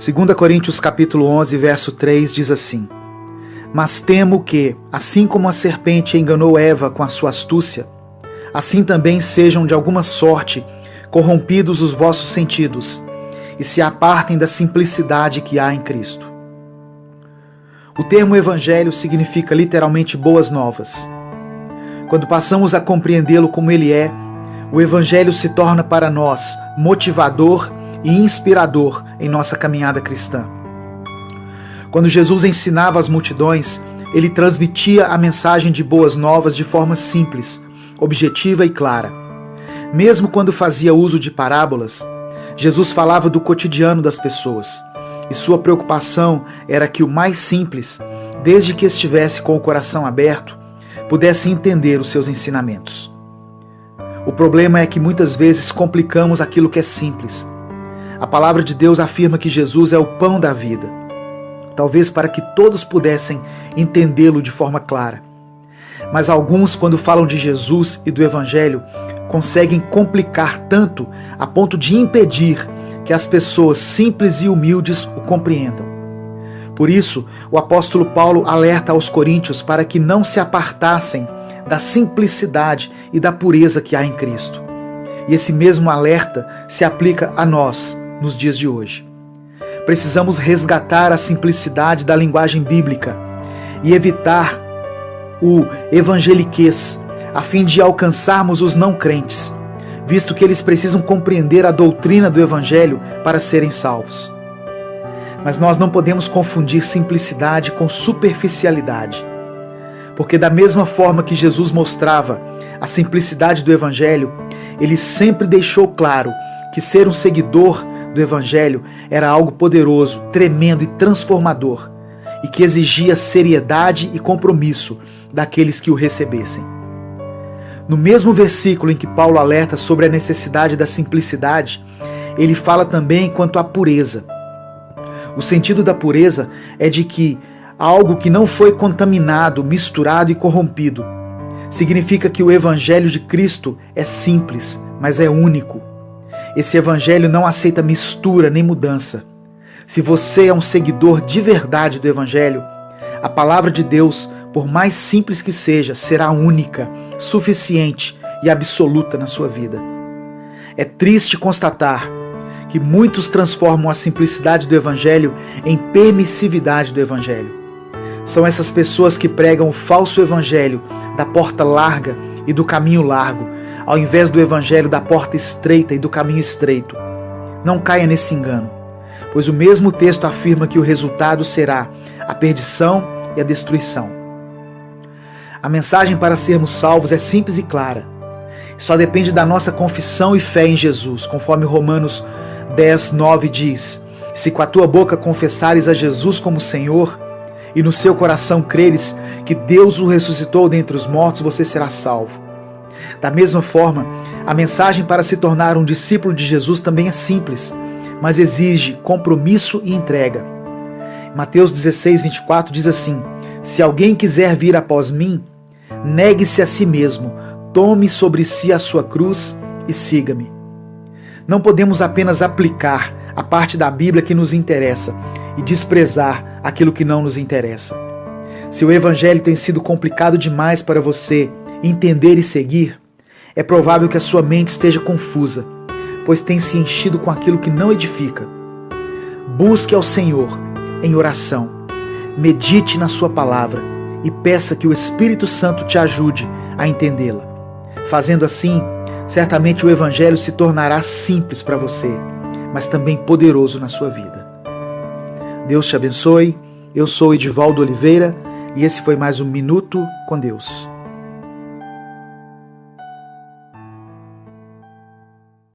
2 Coríntios capítulo 11, verso 3 diz assim: Mas temo que, assim como a serpente enganou Eva com a sua astúcia, assim também sejam de alguma sorte corrompidos os vossos sentidos e se apartem da simplicidade que há em Cristo. O termo evangelho significa literalmente boas novas. Quando passamos a compreendê-lo como ele é, o evangelho se torna para nós motivador e inspirador em nossa caminhada cristã. Quando Jesus ensinava as multidões, ele transmitia a mensagem de boas novas de forma simples, objetiva e clara. Mesmo quando fazia uso de parábolas, Jesus falava do cotidiano das pessoas, e sua preocupação era que o mais simples, desde que estivesse com o coração aberto, pudesse entender os seus ensinamentos. O problema é que muitas vezes complicamos aquilo que é simples. A palavra de Deus afirma que Jesus é o pão da vida, talvez para que todos pudessem entendê-lo de forma clara. Mas alguns, quando falam de Jesus e do Evangelho, conseguem complicar tanto a ponto de impedir que as pessoas simples e humildes o compreendam. Por isso, o apóstolo Paulo alerta aos coríntios para que não se apartassem da simplicidade e da pureza que há em Cristo. E esse mesmo alerta se aplica a nós nos dias de hoje. Precisamos resgatar a simplicidade da linguagem bíblica e evitar o evangeliquez, a fim de alcançarmos os não crentes, visto que eles precisam compreender a doutrina do evangelho para serem salvos. Mas nós não podemos confundir simplicidade com superficialidade, porque da mesma forma que Jesus mostrava a simplicidade do evangelho, ele sempre deixou claro que ser um seguidor do evangelho era algo poderoso, tremendo e transformador, e que exigia seriedade e compromisso daqueles que o recebessem. No mesmo versículo em que Paulo alerta sobre a necessidade da simplicidade, ele fala também quanto à pureza. O sentido da pureza é de que algo que não foi contaminado, misturado e corrompido. Significa que o evangelho de Cristo é simples, mas é único. Esse evangelho não aceita mistura nem mudança. Se você é um seguidor de verdade do evangelho, a palavra de Deus, por mais simples que seja, será única, suficiente e absoluta na sua vida. É triste constatar que muitos transformam a simplicidade do evangelho em permissividade do evangelho. São essas pessoas que pregam o falso evangelho da porta larga e do caminho largo, ao invés do evangelho da porta estreita e do caminho estreito. Não caia nesse engano, pois o mesmo texto afirma que o resultado será a perdição e a destruição. A mensagem para sermos salvos é simples e clara. Só depende da nossa confissão e fé em Jesus, conforme Romanos 10:9 diz: Se com a tua boca confessares a Jesus como Senhor e no seu coração creres que Deus o ressuscitou dentre os mortos, você será salvo. Da mesma forma, a mensagem para se tornar um discípulo de Jesus também é simples, mas exige compromisso e entrega. Mateus 16:24 diz assim: Se alguém quiser vir após mim, negue-se a si mesmo, tome sobre si a sua cruz e siga-me. Não podemos apenas aplicar a parte da Bíblia que nos interessa e desprezar aquilo que não nos interessa. Se o evangelho tem sido complicado demais para você entender e seguir, é provável que a sua mente esteja confusa, pois tem se enchido com aquilo que não edifica. Busque ao Senhor em oração, medite na sua palavra e peça que o Espírito Santo te ajude a entendê-la. Fazendo assim, certamente o evangelho se tornará simples para você, mas também poderoso na sua vida. Deus te abençoe. Eu sou Edivaldo Oliveira e esse foi mais um Minuto com Deus.